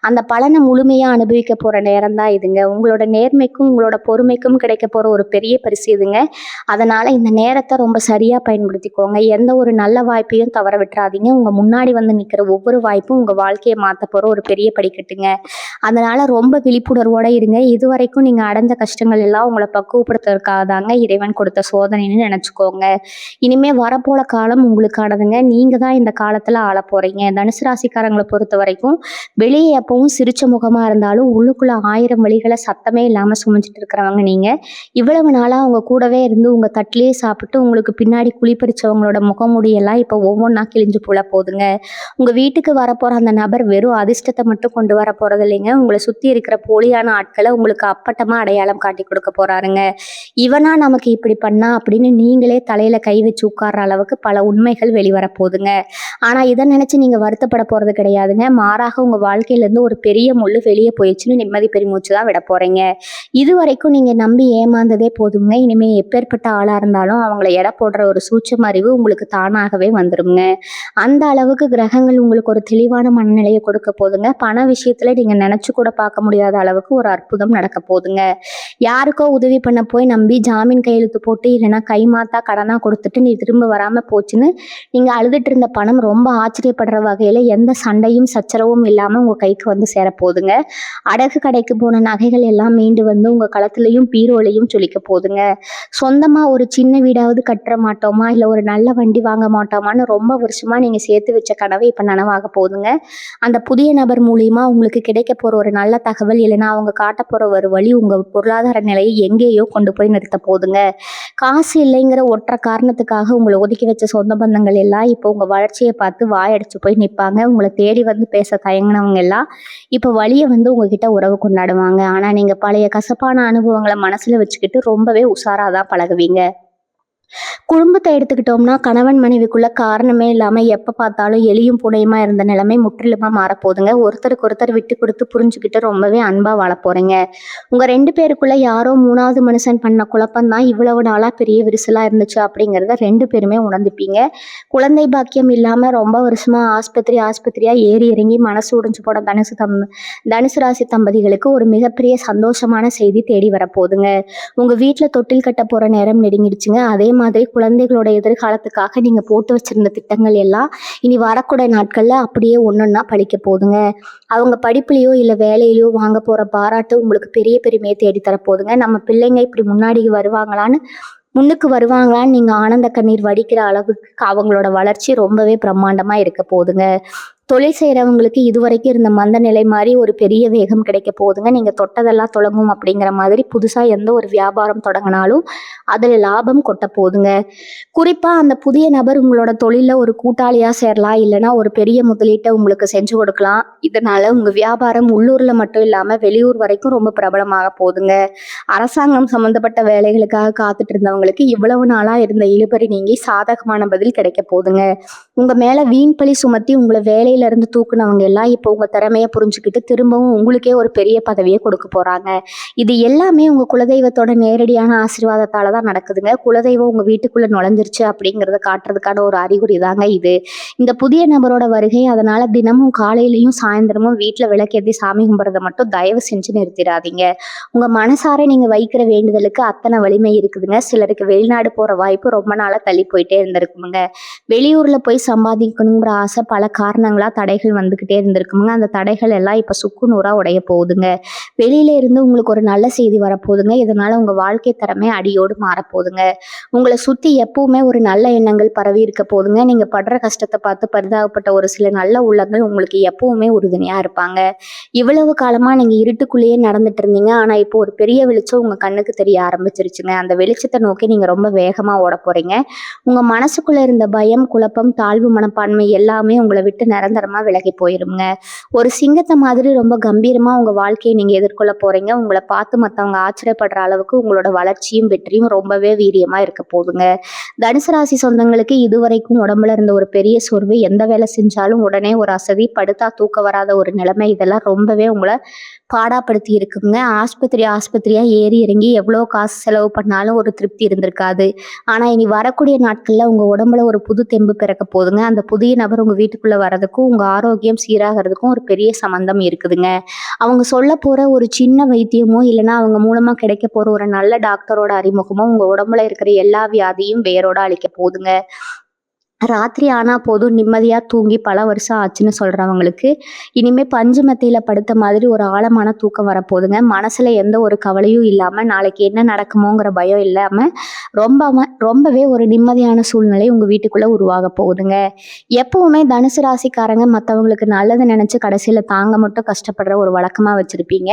அந்த பலனை முழுமையா அனுபவிக்க போற நேரம் தான் இதுங்க. உங்களோட நேர்மைக்கும் உங்களோட பொறுமைக்கும் கிடைக்க போற ஒரு பெரிய பரிசு இதுங்க. அதனால இந்த நேரத்தை ரொம்ப சரியா பயன்படுத்திக்கோங்க. எந்த ஒரு நல்ல வாய்ப்பையும் தவற விட்டுறாதீங்க. உங்க முன்னாடி வந்து நிக்கிற ஒவ்வொரு வாய்ப்பும் உங்க வாழ்க்கையை மாத்த போற ஒரு பெரிய படிக்கட்டுங்க. அதனால ரொம்ப விழிப்புணர்வோட இருங்க. இதுவரைக்கும் நீங்க அடைஞ்ச கஷ்டங்கள் எல்லாம் உங்களை பக்குவப்படுத்துறதுக்காக தாங்க இறைவன் கொடுத்த சோதனைன்னு நினைச்சுக்கோங்க. இனிமே வரப்போற காலம் உங்களுக்கானதுங்க. நீங்க தான் இந்த காலத்துல ஆள போறீங்க. தனுசு ராசிக்காரங்களை பொறுத்த வரைக்கும் வெளியே எப்பவும் சிரிச்ச முகமா இருந்தாலும் உள்ளுக்குள்ள 1000 வழிகளை சத்தமே இல்லாம சுமந்துட்டு இருக்கிறவங்க நீங்க. இவ்வளவு நாளா அவங்க கூடவே இருந்து உங்க தட்டிலேயே சாப்பிட்டு உங்களுக்கு பின்னாடி குளிப்பறிச்சவங்களோட முகமூடியெல்லாம் இப்போ ஒவ்வொன்றா கிழிஞ்சு போல போகுதுங்க. உங்க வீட்டுக்கு வரப்போற அந்த நபர் வெறும் அதிர்ஷ்டத்தை மட்டும் கொண்டு வர போறது இல்லைங்க. உங்களை சுத்தி இருக்கிற போலியான ஆட்களை உங்களுக்கு அப்பட்டமா அடையாளம் காட்டி கொடுக்க போறாருங்க. இவனா நமக்கு இப்படி பண்ணா அப்படின்னு நீங்களே தலையில கை வச்சு உட்கார்ற அளவுக்கு பல உண்மைகள் வெளிவர போகுதுங்க. ஆனா இதை நினைச்சு நீங்க வருத்தப்பட போறது கிடையாதுங்க. மாறாக உங்க வாழ்க்கையில இருந்து ஒரு பெரிய முள்ளு வெளியே போயிடுச்சுன்னு நிம்மதி பெருமூச்சு தான் விட போறீங்க. இது வரைக்கும் நீங்க நம்பி ஏமாந்ததே போதுங்க. இனிமே எப்பேற்பட்ட ஆளா இருந்தாலும் அவங்கள எடை போடுற ஒரு சூட்சும அறிவு உங்களுக்கு தானாகவே வந்துருங்க. அந்த அளவுக்கு கிரகங்கள் உங்களுக்கு ஒரு தெளிவான மனநிலையை கொடுக்க போதுங்க. பண விஷயத்துல நீங்க நினைச்சு கூட பார்க்க முடியாத அளவுக்கு ஒரு அற்புதம் நடக்க போதுங்க. யாருக்கோ உதவி பண்ண போய் நம்பி ஜாமீன் கையெழுத்து போட்டு இல்லைன்னா கைமாத்தா கடனா கொடுத்துட்டு நீ திரும்ப வராம போச்சுன்னு நீங்க அழுதுட்டு இருந்த பணம் ரொம்ப ஆச்சரியப்படுற வகையில எந்த சண்டையும் சச்சரவும் இல்லாம உங்க கைக்கு வந்து சேர போதுங்க. அடகு கடைக்கு போன நகைகள் எல்லாம் மீண்டு வந்து உங்க களத்திலையும் பீரோலையும் சொலிக்க போதுங்க. சொந்தமா ஒரு சின்ன வீடாவது கட்டுற மாட்டோமா இல்ல ஒரு நல்ல வண்டி வாங்க மாட்டோமான்னு ரொம்ப வருஷமா நீங்க சேர்த்து வச்ச கனவு இப்ப நனவாக போகுதுங்க. அந்த புதிய நபர் மூலியமா உங்களுக்கு கிடைக்க போற ஒரு நல்ல தகவல் இல்லைன்னா அவங்க காட்ட போற ஒரு வழி உங்க பொருளாதார நிலையை எங்கேயோ கொண்டு போய் நிறுத்த போதுங்க. காசு இல்லைங்கிற ஒற்றை காரணத்துக்காக உங்களை ஒதுக்கி வச்ச சொந்த பந்தங்கள் எல்லாம் இப்போ உங்க வளர்ச்சியை பார்த்து வாயடிச்சு போய் நிற்பாங்க. உங்களை தேடி வந்து பேச தயங்கினவங்க எல்லாம் இப்போ வழியை வந்து உங்ககிட்ட உறவு கொண்டாடுவாங்க. ஆனா நீங்க பழைய கசப்பான அனுபவங்களை மனசுல வச்சுக்கிட்டு ரொம்பவே உஷாராதான் பழகுவீங்க. குடும்பத்தை எடுத்துக்கிட்டோம்னா கணவன் மனைவிக்குள்ள காரணமே இல்லாம எப்ப பார்த்தாலும் எலியும் பூனையுமா இருந்த நிலைமை முற்றிலுமா மாறப்போகுதுங்க. ஒருத்தருக்கு ஒருத்தர் விட்டு கொடுத்து புரிஞ்சுக்கிட்டு ரொம்பவே அன்பா வாழ போறீங்க. உங்க 2 பேருக்குள்ள யாரோ 3வது மனுஷன் பண்ண குழப்பம் தான் இவ்வளவு நாளா பெரிய விரிசலா இருந்துச்சு அப்படிங்கிறத 2 பேருமே உணர்ந்துப்பீங்க. குழந்தை பாக்கியம் இல்லாம ரொம்ப வருஷமா ஆஸ்பத்திரியா ஏறி இறங்கி மனசு உடைஞ்சு போன தனுசு ராசி தம்பதிகளுக்கு ஒரு மிகப்பெரிய சந்தோஷமான செய்தி தேடி வரப்போகுதுங்க. உங்க வீட்டுல தொட்டில் கட்ட போற நேரம் நெருங்கிடுச்சுங்க. அதே மாதிரி குழந்தைகளோட எதிர்காலத்துக்காக நீங்க போட்டு வச்சிருந்த திட்டங்கள் எல்லாம் இனி வரக்கூடிய நாட்கள்ல அப்படியே ஒன்னொன்னா பழிக்க போகுதுங்க. அவங்க படிப்புலையோ இல்ல வேலையிலயோ வாங்க போற பாராட்டு உங்களுக்கு பெரிய பெருமையை தேடி தரப்போகுதுங்க. நம்ம பிள்ளைங்க இப்படி முன்னுக்கு வருவாங்களான்னு நீங்க ஆனந்த கண்ணீர் வடிக்கிற அளவுக்கு அவங்களோட வளர்ச்சி ரொம்பவே பிரம்மாண்டமா இருக்க போகுதுங்க. தொழில் செய்கிறவங்களுக்கு இதுவரைக்கும் இருந்த மந்த நிலை மாதிரி ஒரு பெரிய வேகம் கிடைக்க போகுதுங்க. நீங்கள் தொட்டதெல்லாம் தொடங்கும் அப்படிங்கிற மாதிரி புதுசாக எந்த ஒரு வியாபாரம் தொடங்கினாலும் அதில் லாபம் கொட்ட போகுதுங்க. குறிப்பாக அந்த புதிய நபர் உங்களோட தொழிலில் ஒரு கூட்டாளியாக சேரலாம், இல்லைன்னா ஒரு பெரிய முதலீட்டை உங்களுக்கு செஞ்சு கொடுக்கலாம். இதனால உங்கள் வியாபாரம் உள்ளூரில் மட்டும் இல்லாமல் வெளியூர் வரைக்கும் ரொம்ப பிரபலமாக போகுதுங்க. அரசாங்கம் சம்மந்தப்பட்ட வேலைகளுக்காக காத்துட்டு இருந்தவங்களுக்கு இவ்வளவு நாளாக இருந்த இழுபறி நீங்கி சாதகமான பதில் கிடைக்க போகுதுங்க. உங்கள் மேலே வீண் பழி சுமத்தி உங்களை வேலையை நிலையிலேருந்து தூக்குனவங்க எல்லாம் இப்போ உங்கள் திறமையை புரிஞ்சுக்கிட்டு திரும்பவும் உங்களுக்கே ஒரு பெரிய பதவியை கொடுக்க போகிறாங்க. இது எல்லாமே உங்கள் குலதெய்வத்தோட நேரடியான ஆசீர்வாதத்தால் தான் நடக்குதுங்க. குலதெய்வம் உங்கள் வீட்டுக்குள்ளே நுழைஞ்சிருச்சு அப்படிங்கிறத காட்டுறதுக்கான ஒரு அறிகுறி தாங்க இது. இந்த புதிய நபரோட வருகை அதனால் தினமும் காலையிலையும் சாயந்தரமும் வீட்டில் விளக்கேற்றி சாமி கும்பிட்றத மட்டும் தயவு செஞ்சு நிறுத்திடாதீங்க. உங்கள் மனசார நீங்கள் வைக்கிற வேண்டுதலுக்கு அத்தனை வலிமை இருக்குதுங்க. சிலருக்கு வெளிநாடு போகிற வாய்ப்பு ரொம்ப நாளாக தள்ளி போயிட்டே இருந்திருக்குமுங்க. வெளியூரில் போய் சம்பாதிக்கணுங்கிற ஆசை பல காரணங்களாக தடைகள் வந்துக்கிட்டே இருந்திருக்குமுங்க. அந்த தடைகள் எல்லாம் இப்போ சுக்கு நூறாக உடைய போகுதுங்க. வெளியில இருந்து உங்களுக்கு ஒரு நல்ல செய்தி வரப்போகுதுங்க. இதனால் உங்கள் வாழ்க்கை தரமே அடியோடு மாறப்போகுதுங்க. உங்களை சுற்றி எப்பவுமே ஒரு நல்ல எண்ணங்கள் பரவி இருக்க போதுங்க. நீங்கள் படுற கஷ்டத்தை பார்த்து பரிதாபப்பட்ட ஒரு சில நல்ல உள்ளங்கள் உங்களுக்கு எப்பவுமே உறுதுணையாக இருப்பாங்க. இவ்வளவு காலமாக நீங்கள் இருட்டுக்குள்ளேயே நடந்துட்டு இருந்தீங்க. ஆனால் இப்போ ஒரு பெரிய வெளிச்சம் உங்கள் கண்ணுக்கு தெரிய ஆரம்பிச்சிருச்சுங்க. அந்த வெளிச்சத்தை நோக்கி நீங்கள் ரொம்ப வேகமாக ஓட போகிறீங்க. உங்கள் மனசுக்குள்ளே இருந்த பயம், குழப்பம், தாழ்வு மனப்பான்மை எல்லாமே உங்களை விட்டு நிரந்தரமாக விலகி போயிருங்க. ஒரு சிங்கத்தை மாதிரி ரொம்ப கம்பீரமாக உங்கள் வாழ்க்கையை நீங்கள் எதிர்கொள்ள போகிறீங்க. உங்களை பார்த்து மற்றவங்க ஆச்சரியப்படுற அளவுக்கு உங்களோட வளர்ச்சியும் வெற்றியும் ரொம்பவே வீரியமாக இருக்க போகுதுங்க. தனுசு ராசி சொந்தங்களுக்கு இதுவரைக்கும் உடம்புல இருந்த ஒரு பெரிய சோர்வு, எந்த வேலை செஞ்சாலும் உடனே ஒரு அசதி, படுத்தா தூக்க வராத ஒரு நிலைமை, இதெல்லாம் ரொம்பவே உங்களை பாடாப்படுத்தி இருக்குங்க. ஆஸ்பத்திரியாக ஏறி இறங்கி எவ்வளோ காசு செலவு பண்ணாலும் ஒரு திருப்தி இருந்திருக்காது. ஆனால் இனி வரக்கூடிய நாட்களில் உங்கள் உடம்புல ஒரு புது தெம்பு பிறக்க போதுங்க. அந்த புதிய நபர் உங்கள் வீட்டுக்குள்ளே வர்றதுக்கும் உங்கள் ஆரோக்கியம் சீராகிறதுக்கும் ஒரு பெரிய சம்பந்தம் இருக்குதுங்க. அவங்க சொல்ல போகிற ஒரு சின்ன வைத்தியமோ இல்லைன்னா அவங்க மூலமாக கிடைக்க போகிற ஒரு நல்ல டாக்டரோட அறிமுகமோ உங்கள் உடம்புல இருக்கிற எல்லா வியாதியும் வேரோட அழிக்க போகுதுங்க. ராத்திரி ஆனால் போதும் நிம்மதியாக தூங்கி பல வருஷம் ஆச்சுன்னு சொல்கிறவங்களுக்கு இனிமேல் பஞ்சு மெத்தையில் படுத்த மாதிரி ஒரு ஆழமான தூக்கம் வரப்போகுதுங்க. மனசில் எந்த ஒரு கவலையும் இல்லாமல் நாளைக்கு என்ன நடக்குமோங்கிற பயம் இல்லாமல் ரொம்பவே ஒரு நிம்மதியான சூழ்நிலை உங்கள் வீட்டுக்குள்ளே உருவாக போகுதுங்க. எப்பவுமே தனுசு ராசிக்காரங்க மற்றவங்களுக்கு நல்லது நினச்சி கடைசியில் தாங்க மட்டும் கஷ்டப்படுற ஒரு வழக்கமாக வச்சுருப்பீங்க.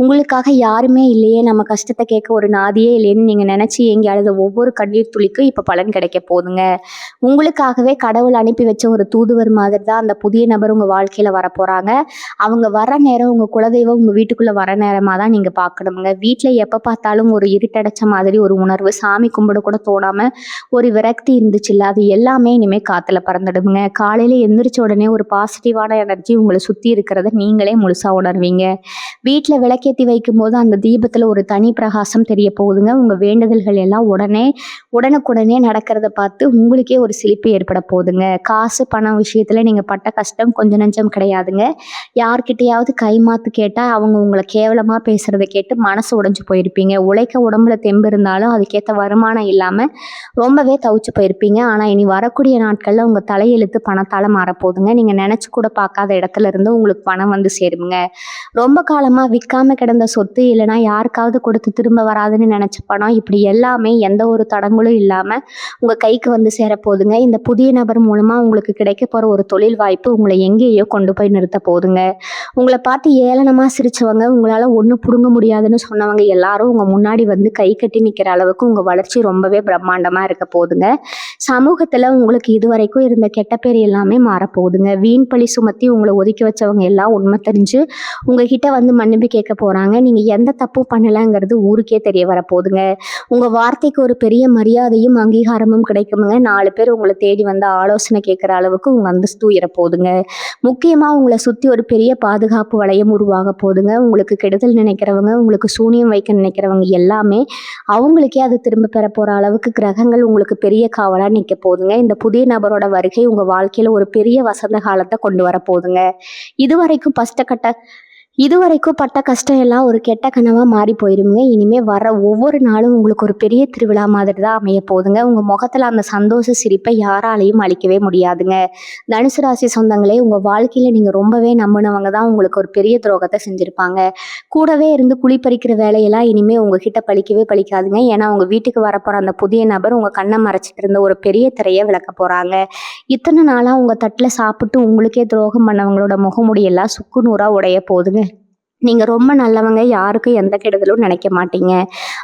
உங்களுக்காக யாருமே இல்லையே, நம்ம கஷ்டத்தை கேட்க ஒரு நாதியே இல்லையேன்னு நீங்கள் நினச்சி ஏங்கி அழுத ஒவ்வொரு கண்ணீர் துளிக்கும் இப்போ பலன் கிடைக்க போகுதுங்க. உங்களுக்காகவே கடவுள் அனுப்பி வச்ச ஒரு தூதுவர் மாதிரி தான் அந்த புதிய நபர் உங்கள் வாழ்க்கையில் வரப்போகிறாங்க. அவங்க வர நேரம் உங்கள் குலதெய்வம் உங்கள் வீட்டுக்குள்ளே வர நேரமாக தான் நீங்கள் பார்க்கணுங்க. வீட்டில் எப்போ பார்த்தாலும் ஒரு இருட்டடைச்ச மாதிரி ஒரு உணர்வு, சாமி கும்பிட கூட தோணாமல் ஒரு விரக்தி இருந்துச்சுல்ல, அது எல்லாமே இனிமேல் காற்றுல பறந்துடுங்க. காலையில் எந்திரிச்ச உடனே ஒரு பாசிட்டிவான எனர்ஜி உங்களை சுற்றி இருக்கிறத நீங்களே முழுசாக உணர்வீங்க. வீட்டில் விளக்கேற்றி வைக்கும் போது அந்த தீபத்தில் ஒரு தனி பிரகாசம் தெரிய போகுதுங்க. உங்கள் வேண்டுதல்கள் எல்லாம் உடனுக்குடனே நடக்கிறத பார்த்து உங்களுக்கே ஒரு சிலிப்பு ஏற்பட போகுதுங்க. காசு பணம் விஷயத்தில் நீங்கள் பட்ட கஷ்டம் கொஞ்சம் நஞ்சம் கிடையாதுங்க. யார்கிட்டையாவது கைமாத்து கேட்டால் அவங்க உங்களை கேவலமாக பேசுகிறத கேட்டு மனசு உடைஞ்சு போயிருப்பீங்க. உழைக்க உடம்புல தெம்பு இருந்தாலும் அதுக்கேற்ற வருமானம் இல்லாமல் ரொம்பவே தவிச்சு போயிருப்பீங்க. ஆனால் இனி வரக்கூடிய நாட்களில் உங்கள் தலையெழுத்து பணத்தால் மாறப்போகுதுங்க. நீங்கள் நினச்சி கூட பார்க்காத இடத்துல இருந்து உங்களுக்கு பணம் வந்து சேருங்க. ரொம்ப காலமாக விற்காம கிடந்த சொத்து இல்லைனா யாருக்காவது கொடுத்து திரும்ப வராதுன்னு நினச்ச பணம், இப்படி எல்லாமே எந்த ஒரு தடங்களும் இல்லாமல் உங்கள் கைக்கு வந்து சேரப்போகுதுங்க. இந்த புதிய நபர் மூலமாக உங்களுக்கு கிடைக்க போகிற ஒரு தொழில் வாய்ப்பு உங்களை எங்கேயோ கொண்டு போய் நிறுத்த போகுதுங்க. உங்களை பார்த்து ஏளனமாக சிரித்தவங்க, உங்களால் ஒன்றும் பிடுங்க முடியாதுன்னு சொன்னவங்க எல்லாரும் உங்கள் முன்னாடி வந்து கை கட்டி நிற்கிற அளவுக்கு உங்கள் வளர்ச்சி ரொம்பவே பிரம்மாண்டமாக இருக்க போகுதுங்க. சமூகத்தில் உங்களுக்கு இதுவரைக்கும் இருந்த கெட்ட பேர் எல்லாமே மாறப்போகுதுங்க. வீண் பழி சுமத்தி உங்களை ஒதுக்கி வச்சவங்க எல்லாம் உண்மை தெரிஞ்சு உங்ககிட்ட வந்து மன்னிப்பு கேட்க போகிறாங்க. நீங்கள் எந்த தப்பும் பண்ணலைங்கிறது ஊருக்கே தெரிய வரப்போகுதுங்க. உங்கள் வார்த்தைக்கு ஒரு பெரிய மரியாதையும் அங்கீகாரமும் கிடைக்குமுங்க. 4 பேர் உங்களை தேடி வந்து ஆலோசனை கேட்குற அளவுக்கு உங்கள் அந்தஸ்து உயர போகுதுங்க. முக்கியமாக உங்களை சுற்றி ஒரு பெரிய பாதுகாப்பு வளையம் உருவாக போகுதுங்க. உங்களுக்கு கெடுதல் நினைக்கிறவங்க, உங்களுக்கு சூனியம் வைக்க நினைக்கிறவங்க எல்லாமே அவங்களுக்கே அது திரும்ப பெற போகிற அளவுக்கு கிரகங்கள் உங்களுக்கு பெரிய காவலாக நிற்க போகுதுங்க. இந்த புதிய நபரோட வருகை உங்கள் வாழ்க்கையில் ஒரு பெரிய வசந்த காலத்தை கொண்டு வர போகுதுங்க. இதுவரைக்கும் பட்ட கஷ்டம் எல்லாம் ஒரு கெட்ட கனவாக மாறி போயிருங்க. இனிமேல் வர ஒவ்வொரு நாளும் உங்களுக்கு ஒரு பெரிய திருவிழா மாதிரி தான் அமைய போகுதுங்க. உங்கள் முகத்தில் அந்த சந்தோஷ சிரிப்பை யாராலையும் அழிக்கவே முடியாதுங்க. தனுசு ராசி சொந்தங்களே, உங்கள் வாழ்க்கையில் நீங்கள் ரொம்பவே நம்பினவங்க தான் உங்களுக்கு ஒரு பெரிய துரோகத்தை செஞ்சுருப்பாங்க. கூடவே இருந்து குழிப்பறிக்கிற வேலையெல்லாம் இனிமேல் உங்ககிட்ட பழிக்கவே பழிக்காதுங்க. ஏன்னா உங்கள் வீட்டுக்கு வரப்போகிற அந்த புதிய நபர் உங்கள் கண்ணை மறைச்சிட்டு இருந்த ஒரு பெரிய திரையை விளக்க போகிறாங்க. இத்தனை நாளாக உங்கள் தட்டில் சாப்பிட்டு உங்களுக்கே துரோகம் பண்ணவங்களோட முகமுடியெல்லாம் சுக்கு நூறாக உடைய போகுதுங்க. நீங்க ரொம்ப நல்லவங்க. யாருக்கும் எந்த கெடுதலும் நினைக்க மாட்டீங்க.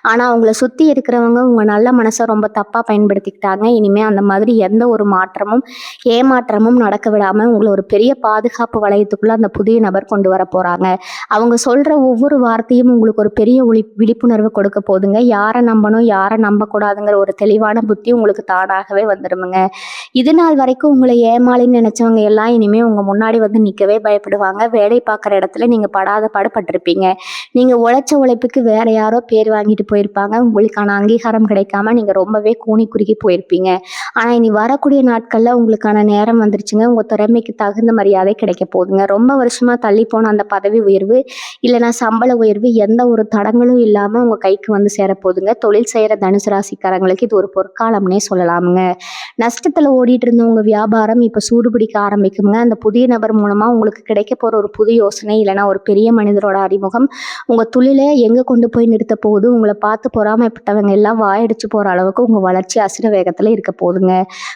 ஆனா, உங்கள சுத்தி இருக்கிறவங்க உங்க நல்ல மனச ரொம்ப தப்பா பயன்படுத்திக்கிட்டாங்க. இனிமே அந்த மாதிரி எந்த ஒரு மாற்றமும், ஏமாற்றமும் நடக்க விடாம உங்கள ஒரு பெரிய பாதுகாப்பு வளையத்துக்குள்ள அந்த புதிய நபர் கொண்டு வரப்போறாங்க. அவங்க சொல்ற ஒவ்வொரு வார்த்தையும் உங்களுக்கு ஒரு பெரிய விழிப்புணர்வு கொடுக்க போதுங்க. யார நம்பணும், யார நம்பக்கூடாதுங்கிற ஒரு தெளிவான புத்தி உங்களுக்கு தானாகவே வந்துருமுங்க. இது நாள் வரைக்கும் உங்கள ஏமாளின்னு நினைச்சவங்க எல்லாம் இனிமே உங்க முன்னாடி வந்து நிக்கவே பயப்படுவாங்க. வேலை பார்க்குற இடத்துல நீங்க படாத பாடுபட்டிருப்பீங்க. நீங்க உழைச்ச உழைப்புக்கு வேற யாரோ பேர் வாங்கிட்டு போயிருப்பாங்க. உங்களுக்கான அங்கீகாரம் கிடைக்காம நீங்க ரொம்பவே கூனி குறுகி போயிருப்பீங்க. ஆனா, இனி வரக்கூடிய நாட்கள்ல உங்களுக்கான நேரம் வந்துருச்சுங்க. உங்க திறமைக்கு தகுந்த மரியாதை கிடைக்க போகுதுங்க. ரொம்ப வருஷமா தள்ளி போன அந்த பதவி உயர்வு, இல்லைன்னா சம்பள உயர்வு எந்த ஒரு தடங்களும் இல்லாம உங்க கைக்கு வந்து சேரப்போகுதுங்க. தொழில் செய்யற தனுசு ராசிக்காரங்களுக்கு இது ஒரு பொற்காலம்னே சொல்லலாமுங்க. நஷ்டத்துல ஓடிட்டு இருந்த உங்க வியாபாரம் இப்ப சூடுபிடிக்க ஆரம்பிக்குங்க. அந்த புதிய நபர் மூலமா உங்களுக்கு கிடைக்க போற ஒரு புது யோசனை, இல்லைன்னா ஒரு பெரிய மனிதரோட அறிமுகம் உங்க தொழிலை எங்க கொண்டு போய் நிறுத்த போகுது, உங்களை பார்த்து பொறாமைப்பட்டவங்க எல்லாம் வாயடிச்சு போற அளவுக்கு உங்க வளர்ச்சி அசுர வேகத்துல இருக்க போகுதுங்க.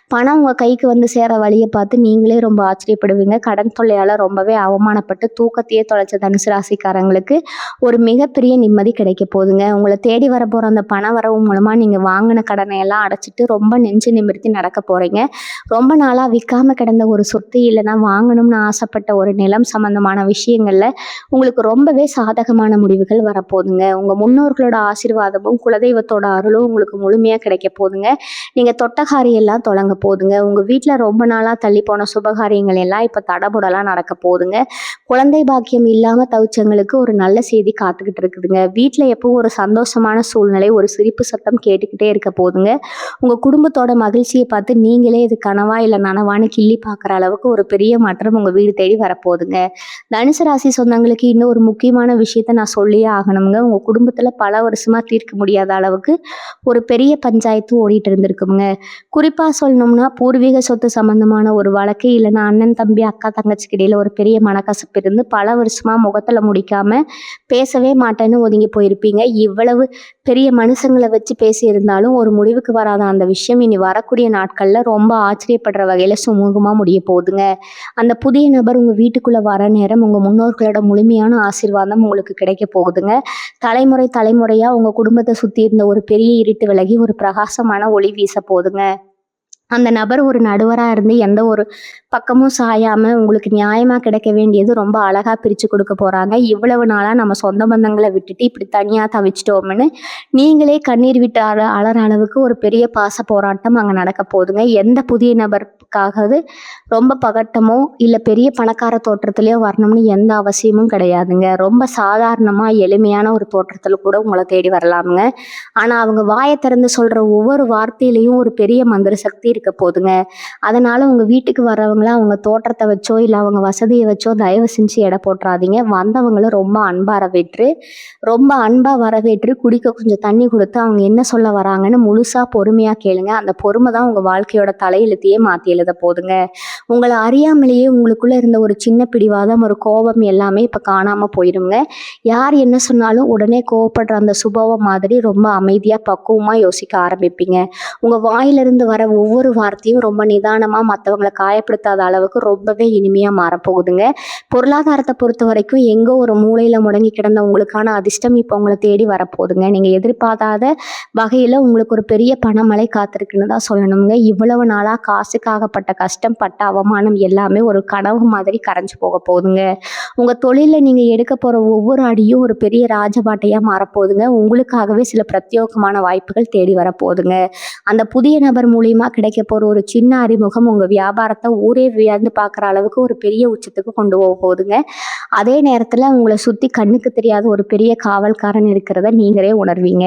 பணம் உங்க கைக்கு வந்து சேர வழியை பார்த்து நீங்களே ரொம்ப ஆச்சரியப்படுவீங்க. கடன் தொல்லையால ரொம்பவே அவமானப்பட்டு தூக்கத்தையே தொலைச்ச தனுசு ராசிக்காரங்களுக்கு ஒரு மிகப்பெரிய நிம்மதி கிடைக்க போகுதுங்க. உங்களை தேடி வர போற அந்த பண வரவு மூலமா நீங்க வாங்கின கடனை எல்லாம் அடைச்சிட்டு ரொம்ப நெஞ்சு நிமிர்த்தி நடக்க போறீங்க. ரொம்ப நாளா விற்காம கிடந்த ஒரு சொத்து, இல்லைன்னா வாங்கணும்னு ஆசைப்பட்ட ஒரு நிலம் சம்பந்தமான விஷயங்கள்ல உங்களுக்கு ரொம்பவே சாதகமான முடிவுகள் வரப்போகுதுங்க. உங்க முன்னோர்களோட ஆசீர்வாதமும் குலதெய்வத்தோட அருளும் உங்களுக்கு முழுமையா கிடைக்க போகுதுங்க. நீங்க தொட்ட காரியம் எல்லாம் தொடங்க போகுதுங்க. உங்க வீட்டில் ரொம்ப நாளா தள்ளி போன சுபகாரியங்கள் எல்லாம் இப்ப தடபுடலாம் நடக்க போகுதுங்க. குழந்தை பாக்கியம் இல்லாம தவிச்சவங்களுக்கு ஒரு நல்ல செய்தி காத்துக்கிட்டு இருக்குதுங்க. வீட்டில் எப்பவும் ஒரு சந்தோஷமான சூழ்நிலை, ஒரு சிரிப்பு சத்தம் கேட்டுக்கிட்டே இருக்க போகுதுங்க. உங்க குடும்பத்தோட மகிழ்ச்சியை பார்த்து நீங்களே இது கனவா இல்லை நனவான்னு கிள்ளி பார்க்குற அளவுக்கு ஒரு பெரிய மாற்றம் உங்க வீடு தேடி வரப்போகுதுங்க. தனுசு ராசி சொந்தங்களுக்கு இன்னும் ஒரு முக்கியமான விஷயத்த நான் சொல்லியே ஆகணுங்க. உங்க குடும்பத்துல பல வருஷமா தீர்க்க முடியாத அளவுக்கு ஒரு பெரிய பஞ்சாயத்து ஓடிட்டு இருந்திருக்குங்க. குறிப்பா சொல்லணும்னா, பூர்வீக சொத்து சம்பந்தமான ஒரு வழக்கு, இல்லைன்னா அண்ணன் தம்பி அக்கா தங்கச்சிக்கு இடையில ஒரு பெரிய மனக்கசப்பு இருந்து பல வருஷமா முகத்துல முடிக்காம பேசவே மாட்டேன்னு ஒதுங்கி போயிருப்பீங்க. இவ்வளவு பெரிய மனுஷங்களை வச்சு பேசி இருந்தாலும் ஒரு முடிவுக்கு வராத அந்த விஷயம் இனி வரக்கூடிய நாட்கள்ல ரொம்ப ஆச்சரியப்படுற வகையில சுமூகமா முடிய போகுதுங்க. அந்த புதிய நபர் உங்க வீட்டுக்குள்ள வர நேரம் உங்க முன்னோர்களோட முழுமையான ஆசீர்வாதம் உங்களுக்கு கிடைக்க போகுதுங்க. தலைமுறை தலைமுறையா உங்க குடும்பத்தை சுத்தி இருந்த ஒரு பெரிய இருட்டு விலகி ஒரு பிரகாசமான ஒளி வீச போகுதுங்க. அந்த நபர் ஒரு நடுவரா இருந்து எந்த ஒரு பக்கமும் சாயாம உங்களுக்கு நியாயமா கிடைக்க வேண்டியது ரொம்ப அழகா பிரிச்சு கொடுக்க போறாங்க. இவ்வளவு நாளா நம்ம சொந்த பந்தங்களை விட்டுட்டு இப்படி தனியா தவிச்சிட்டோம்னு நீங்களே கண்ணீர் விட்டு அலற அளவுக்கு ஒரு பெரிய பாச போராட்டம் அங்க நடக்க போகுதுங்க. எந்த புதிய நபருக்காவது ரொம்ப பகட்டமோ இல்ல பெரிய பணக்கார தோற்றத்திலயோ வரணும்னு எந்த அவசியமும் கிடையாதுங்க. ரொம்ப சாதாரணமா எளிமையான ஒரு தோற்றத்துல கூட உங்களை தேடி வரலாமுங்க. ஆனா அவங்க வாயை திறந்து சொல்ற ஒவ்வொரு வார்த்தையிலையும் ஒரு பெரிய மந்திர சக்தி இருக்க போதுங்க. அதனால உங்க வீட்டுக்கு வர்றவங்கள அவங்க தோற்றத்தை வச்சோ இல்ல அவங்க வசதியை வச்சோ தயவு செஞ்சு எடை போட்டுறாதீங்க. வந்தவங்கள ரொம்ப அன்பா வரவேற்று குடிக்க கொஞ்சம் தண்ணி கொடுத்து அவங்க என்ன சொல்ல வராங்கன்னு முழுசா பொறுமையா கேளுங்க. அந்த பொறுமை தான் உங்க வாழ்க்கையோட தலையெழுத்தையே மாத்தி எழுத போதுங்க. உங்களை அறியாமலேயே உங்களுக்குள்ள இருந்த ஒரு சின்ன பிடிவாதம், ஒரு கோபம் எல்லாமே இப்ப காணாம போயிருங்க. யார் என்ன சொன்னாலும் உடனே கோவப்படுற அந்த சுபாவம் மாதிரி ரொம்ப அமைதியா பக்குவமா யோசிக்க ஆரம்பிப்பீங்க. உங்க வாயிலிருந்து வர ஒவ்வொரு வார்த்தையும் ரொம்ப நிதானமா மற்றவங்களை காயப்படுத்தாத அளவுக்கு ரொம்பவே இனிமையா மாறப்போகுதுங்க. பொருளாதாரத்தை பொறுத்த வரைக்கும் எங்கோ ஒரு மூலையில முடங்கி கிடந்த உங்களுக்கான அதிர்ஷ்டம் இப்போ உங்களை தேடி வரப்போகுதுங்க. நீங்க எதிர்பார்க்காத வகையில உங்களுக்கு ஒரு பெரிய பணமழை காத்திருக்குன்னு தான் சொல்லணுங்க. இவ்வளவு நாளா காசுக்காகப்பட்ட கஷ்டம், பட்ட அவமானம் எல்லாமே ஒரு கனவு மாதிரி கரைஞ்சு போக போகுதுங்க. உங்க தொழில நீங்க எடுக்க போற ஒவ்வொரு அடியும் ஒரு பெரிய ராஜபாட்டையா மாறப்போகுதுங்க. உங்களுக்காகவே சில பிரத்யேகமான வாய்ப்புகள் தேடி வரப்போகுதுங்க. அந்த புதிய நபர் மூலியமா கிடைக்க போற ஒரு சின்ன அறிமுகம் உங்க வியாபாரத்தை ஊரே வியந்து பார்க்குற அளவுக்கு ஒரு பெரிய உச்சத்துக்கு கொண்டு போக போகுதுங்க. அதே நேரத்துல உங்களை சுத்தி கண்ணுக்கு தெரியாத ஒரு பெரிய காவல்காரன் இருக்கிறத நீங்களே உணர்வீங்க.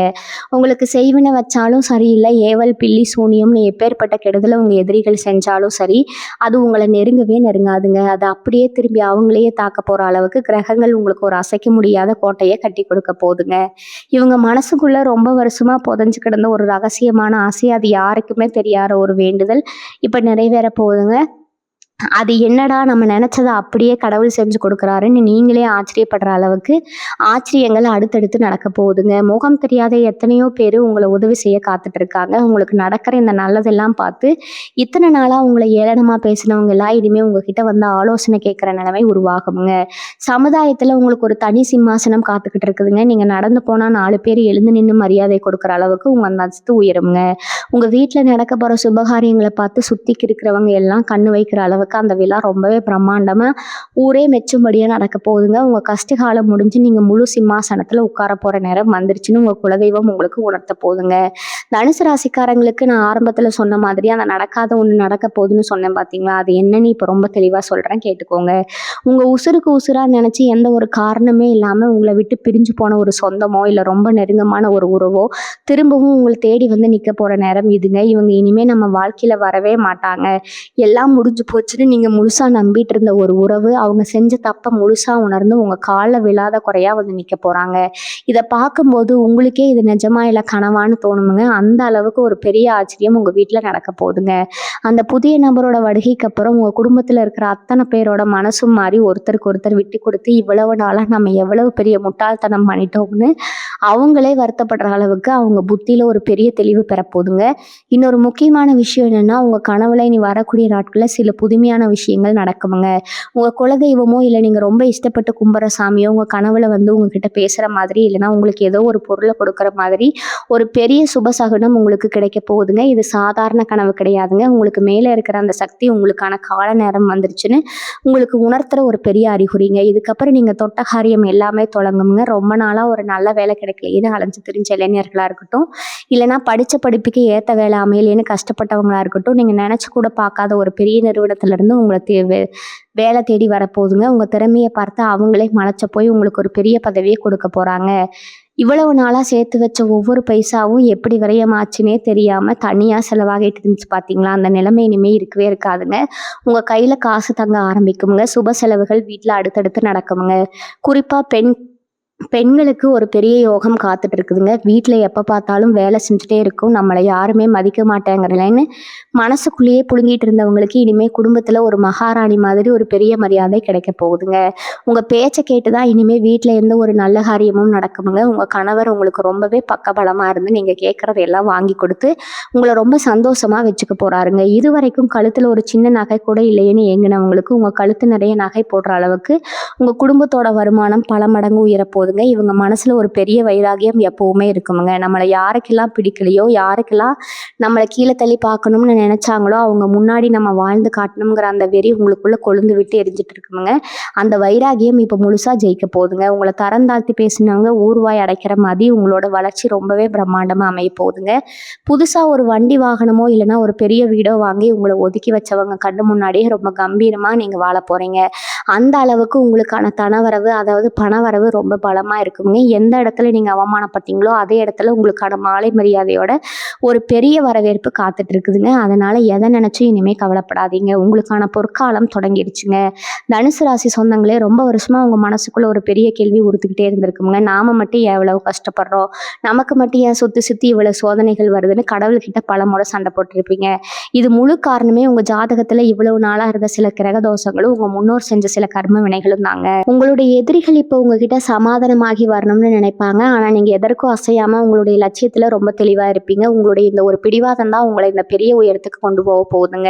உங்களுக்கு செய்வினை வச்சாலும் சரியில்லை, ஏவல் பில்லி சூனியம்னு எப்பேற்பட்ட கெடுதலை உங்க எதிரிகள் செஞ்சாலும் சரி, அது உங்களை நெருங்கவே நெருங்காதுங்க. அது அப்படியே திரும்பி அவங்களையே தாக்க போற அளவுக்கு கிரகங்கள் உங்களுக்கு ஒரு அசைக்க முடியாத கோட்டையை கட்டி கொடுக்க போகுதுங்க. இவங்க மனசுக்குள்ள ரொம்ப வருஷமா புதைஞ்சு கிடந்த ஒரு ரகசியமான ஆசை, அது யாருக்குமே தெரியாத ஒரு வேண்டுதல் இப்ப நிறைவேற போகுதுங்க. அது என்னடா நம்ம நினச்சத அப்படியே கடவுள் செஞ்சு கொடுக்குறாருன்னு நீங்களே ஆச்சரியப்படுற அளவுக்கு ஆச்சரியங்கள் அடுத்தடுத்து நடக்க போகுதுங்க. முகம் தெரியாத எத்தனையோ பேர் உங்களை உதவி செய்ய காத்துட்டு இருக்காங்க. உங்களுக்கு நடக்கிற இந்த நல்லதெல்லாம் பார்த்து இத்தனை நாளாக உங்களை ஏளனமாக பேசினவங்க எல்லாம் இனிமேல் உங்ககிட்ட வந்து ஆலோசனை கேட்குற நிலைமை உருவாகுங்க. சமுதாயத்தில் உங்களுக்கு ஒரு தனி சிம்மாசனம் காத்துக்கிட்டு இருக்குதுங்க. நீங்கள் நடந்து போனால் 4 பேர் எழுந்து நின்று மரியாதை கொடுக்குற அளவுக்கு உங்கள் அந்தஸ்து உயருங்க. உங்கள் வீட்டில் நடக்க போகிற சுபகாரியங்களை பார்த்து சுற்றிக்கு இருக்கிறவங்க எல்லாம் கண்ணு வைக்கிற அளவுக்கு அந்த விழா ரொம்பவே பிரம்மாண்டமாக ஊரே மெச்சும்படியாக நடக்க போகுதுங்க. உங்கள் கஷ்டகாலம் முடிஞ்சு நீங்கள் முழு சிம்மாசனத்தில் உட்கார போகிற நேரம் வந்துருச்சுன்னு உங்கள் குலதெய்வம் உங்களுக்கு உணர்த்த போகுதுங்க. தனுசு ராசிக்காரங்களுக்கு நான் ஆரம்பத்தில் சொன்ன மாதிரி அந்த நடக்காத ஒன்று நடக்க போகுதுன்னு சொன்னேன் பார்த்தீங்களா, அது என்னன்னு இப்போ ரொம்ப தெளிவாக சொல்கிறேன், கேட்டுக்கோங்க. உங்கள் உசுருக்கு உசுராக நினச்சி எந்த ஒரு காரணமே இல்லாமல் உங்களை விட்டு பிரிஞ்சு போன ஒரு சொந்தமோ இல்லை ரொம்ப நெருங்கமான ஒரு உறவோ திரும்பவும் உங்களை தேடி வந்து நிற்க போகிற நேரம் இதுங்க. இவங்க இனிமேல் நம்ம வாழ்க்கையில் வரவே மாட்டாங்க, எல்லாம் முடிஞ்சு போச்சுன்னு நீங்கள் முழுசாக நம்பிட்டு இருந்த ஒரு உறவு அவங்க செஞ்ச தப்பை முழுசாக உணர்ந்து உங்கள் காலில் விழாத குறையாக வந்து நிற்க போகிறாங்க. இதை பார்க்கும்போது உங்களுக்கே இது நிஜமா இல்லை கனவான்னு தோணுமுங்க. அந்த அளவுக்கு ஒரு பெரிய ஆச்சரியம் உங்கள் வீட்டில் நடக்க போகுதுங்க. அந்த புதிய நபரோட வருகைக்கு அப்புறம் உங்கள் குடும்பத்தில் இருக்கிற அத்தனை பேரோட மனசும் மாறி ஒருத்தருக்கு ஒருத்தர் விட்டு கொடுத்து இவ்வளவு நாளாக நம்ம எவ்வளவு பெரிய முட்டாள்தனம் பண்ணிட்டோம்னு அவங்களே வருத்தப்படுற அளவுக்கு அவங்க புத்தியில் ஒரு பெரிய தெளிவு பெறப்போகுதுங்க. இன்னொரு முக்கியமான விஷயம் என்னென்னா, உங்கள் கனவுல இனி வரக்கூடிய நாட்களில் சில புதுமையான விஷயங்கள் நடக்குமுங்க. உங்கள் குலதெய்வமோ இல்லை நீங்கள் ரொம்ப இஷ்டப்பட்டு கும்பிட்ற சாமியோ உங்கள் கனவுல வந்து உங்ககிட்ட பேசுகிற மாதிரி இல்லைன்னா உங்களுக்கு ஏதோ ஒரு பொருளை கொடுக்குற மாதிரி ஒரு பெரிய சுபசகுனம் உங்களுக்கு கிடைக்க போகுதுங்க. இது சாதாரண கனவு கிடையாதுங்க. உங்களுக்கு மேலே இருக்கிற அந்த சக்தி உங்களுக்கான கால நேரம் வந்துருச்சுன்னு உங்களுக்கு உணர்த்துற ஒரு பெரிய அறிகுறிங்க. இதுக்கப்புறம் நீங்கள் தொட்ட காரியம் எல்லாமே தொடங்குங்க. ரொம்ப நாளாக ஒரு நல்ல வேலை கிடைக்கலையேன்னு அலைஞ்சு திரிஞ்ச இளைஞர்களாக இருக்கட்டும், இல்லைனா படித்த படிப்புக்கு ஏற்ற வேலை அமையலேன்னு கஷ்டப்பட்டவங்களாக இருக்கட்டும், நீங்கள் நினச்சி கூட பார்க்காத ஒரு பெரிய நிறுவனத்திலேருந்து உங்களை வேலை தேடி வரப்போகுதுங்க. உங்கள் திறமையை பார்த்து அவங்களே மலைச்ச போய் உங்களுக்கு ஒரு பெரிய பதவியை கொடுக்க போகிறாங்க. இவ்வளவு நாளாக சேர்த்து வச்ச ஒவ்வொரு பைசாவும் எப்படி விரயமாச்சுன்னே தெரியாமல் தனியாக செலவாகிட்டு இருந்துச்சு பார்த்தீங்களா, அந்த நிலைமை இனிமேல் இருக்கவே இருக்காதுங்க. உங்கள் கையில் காசு தங்க ஆரம்பிக்குங்க. சுப செலவுகள் வீட்டில் அடுத்தடுத்து நடக்குங்க. குறிப்பாக பெண்களுக்கு ஒரு பெரிய யோகம் காத்துட்டு இருக்குதுங்க. வீட்டில் எப்போ பார்த்தாலும் வேலை செஞ்சுட்டே இருக்கும், நம்மளை யாருமே மதிக்க மாட்டேங்கிறலன்னு மனசுக்குள்ளேயே புழுங்கிட்டு இருந்தவங்களுக்கு இனிமேல் குடும்பத்தில் ஒரு மகாராணி மாதிரி ஒரு பெரிய மரியாதை கிடைக்க போகுதுங்க. உங்கள் பேச்சை கேட்டு தான் இனிமேல் வீட்டில் எந்த ஒரு நல்ல காரியமும் நடக்குமுங்க. உங்கள் கணவர் உங்களுக்கு ரொம்பவே பக்கபலமாக இருந்து நீங்கள் கேட்குறதையெல்லாம் வாங்கி கொடுத்து உங்களை ரொம்ப சந்தோஷமாக வச்சுக்க போகிறாருங்க. இது வரைக்கும் கழுத்தில் ஒரு சின்ன நகை கூட இல்லையேன்னு ஏங்கினவங்களுக்கு உங்கள் கழுத்து நிறைய நகை போடுற அளவுக்கு உங்கள் குடும்பத்தோட வருமானம் பல மடங்கு உயரப்போகுது. இவங்க மனசுல ஒரு பெரிய வைராகியம் எப்பவுமே இருக்குமுங்க. நம்மளை யாருக்கெல்லாம் பிடிக்கலையோ, யாருக்கெல்லாம் நம்மளை கீழே தள்ளி பார்க்கணும்னு நினைச்சாங்களோ அவங்க முன்னாடி நம்ம வாழ்ந்து காட்டணுங்கிற அந்த வெறி உங்களுக்குள்ள கொழுந்து விட்டு எரிஞ்சிட்டு இருக்குமுங்க. அந்த வைராகியம் இப்போ முழுசா ஜெயிக்க போகுதுங்க. உங்களை தரம் தாழ்த்தி பேசினவங்க ஊர்வாய் அடைக்கிற மாதிரி உங்களோட வளர்ச்சி ரொம்பவே பிரம்மாண்டமாக அமைய போகுதுங்க. புதுசாக ஒரு வண்டி வாகனமோ இல்லைன்னா ஒரு பெரிய வீடோ வாங்கி உங்களை ஒதுக்கி வச்சவங்க கண்ணு முன்னாடியே ரொம்ப கம்பீரமாக நீங்கள் வாழ போகிறீங்க. அந்த அளவுக்கு உங்களுக்கான தனவரவு, அதாவது பணவரவு ரொம்ப பலமாக இருக்குங்க. எந்த இடத்துல நீங்கள் அவமானப்பட்டீங்களோ அதே இடத்துல உங்களுக்கான மாலை மரியாதையோட ஒரு பெரிய வரவேற்பு காத்துட்டு இருக்குதுங்க. அதனால் எதை நினச்சும் இனிமேல் கவலைப்படாதீங்க. உங்களுக்கான பொற்காலம் தொடங்கிடுச்சுங்க. தனுசு ராசி சொந்தங்களே, ரொம்ப வருஷமாக உங்கள் மனசுக்குள்ளே ஒரு பெரிய கேள்வி உறுத்துக்கிட்டே இருந்திருக்குங்க. நாம் மட்டும் எவ்வளவு கஷ்டப்படுறோம், நமக்கு மட்டும் ஏன் சுற்றி சுற்றி இவ்வளோ சோதனைகள் வருதுன்னு கடவுள்கிட்ட பல முறை சண்டை போட்டிருப்பீங்க. இது முழு காரணமே உங்கள் ஜாதகத்தில் இவ்வளவு நாளாக இருந்த சில கிரக தோஷங்களும் உங்கள் முன்னோர் செஞ்ச சில கர்ம வினைகளும் தாங்க. உங்களுடைய எதிரிகள் இப்போ உங்ககிட்ட சமாதானமாகி வரணும்னு நினைப்பாங்க. ஆனால் நீங்கள் எதற்கும் அசையாமல் உங்களுடைய லட்சியத்தில் ரொம்ப தெளிவாக இருப்பீங்க. உங்களுடைய இந்த ஒரு பிடிவாதம் தான் உங்களை இந்த பெரிய உயரத்துக்கு கொண்டு போக போகுதுங்க.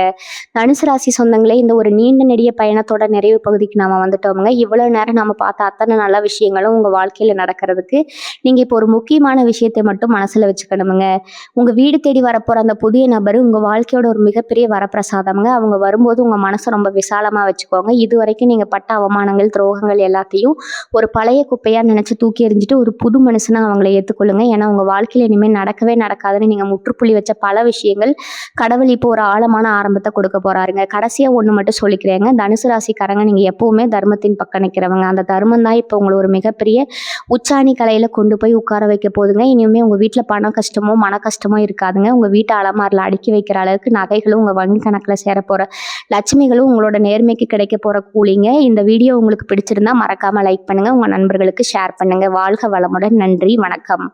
தனுசு ராசி சொந்தங்களே, இந்த ஒரு நீண்ட நெடிய பயணத்தோட நிறைவு பகுதிக்கு நாம் வந்துட்டோமுங்க. இவ்வளோ நேரம் நம்ம பார்த்த அத்தனை நல்ல விஷயங்களும் உங்கள் வாழ்க்கையில் நடக்கிறதுக்கு நீங்கள் இப்போ ஒரு முக்கியமான விஷயத்தை மட்டும் மனசில் வச்சுக்கணுமுங்க. உங்கள் வீடு தேடி வரப்போகிற அந்த புதிய நபர் உங்கள் வாழ்க்கையோட ஒரு மிகப்பெரிய வரப்பிரசாதமுங்க. அவங்க வரும்போது உங்கள் மனசை ரொம்ப விசாலமாக வச்சுக்கோங்க. இது வரைக்கும் நீங்கள் பட்ட அவமானங்கள், துரோகங்கள் எல்லாத்தையும் ஒரு பழைய குப்பையாக நினச்சி தூக்கி எறிஞ்சிட்டு ஒரு புது மனுஷனாக அவங்கள ஏற்றுக்கொள்ளுங்க. ஏன்னா உங்கள் வாழ்க்கையில் இனிமேல் நடக்கவே நடக்காதுன்னு நீங்கள் முற்றுப்புள்ளி வச்ச பல விஷயங்கள் கடவுள் இப்போ ஒரு ஆழமான ஆரம்பத்தை கொடுக்க போகிறாருங்க. கடைசியாக ஒன்று மட்டும் சொல்லிக்கிறேங்க, தனுசு ராசிக்காரங்க நீங்கள் எப்போவுமே தர்மத்தின் பக்கம் நிற்கிறவங்க. அந்த தர்மம் தான் இப்போ உங்களை ஒரு மிகப்பெரிய உச்சாணி கலையில் கொண்டு போய் உட்கார வைக்க போகுதுங்க. இனிமேல் உங்கள் வீட்டில் பண கஷ்டமோ மன கஷ்டமோ இருக்காதுங்க. உங்கள் வீட்டை அலமாரில் அடுக்கி வைக்கிற அளவுக்கு நகைகளும் உங்கள் வங்கி கணக்கில் சேர போகிற லட்சுமிகளும் உங்களோட நேர்மைக்கு கிடைக்க போகிற கூலிங்க. இந்த வீடியோ உங்களுக்கு பிடிச்சிருந்தா மறக்காமல் லைக் பண்ணுங்கள், உங்கள் நண்பர்களுக்கு ஷேர் பண்ணுங்கள். வாழ்க வளமுடன். நன்றி, வணக்கம்.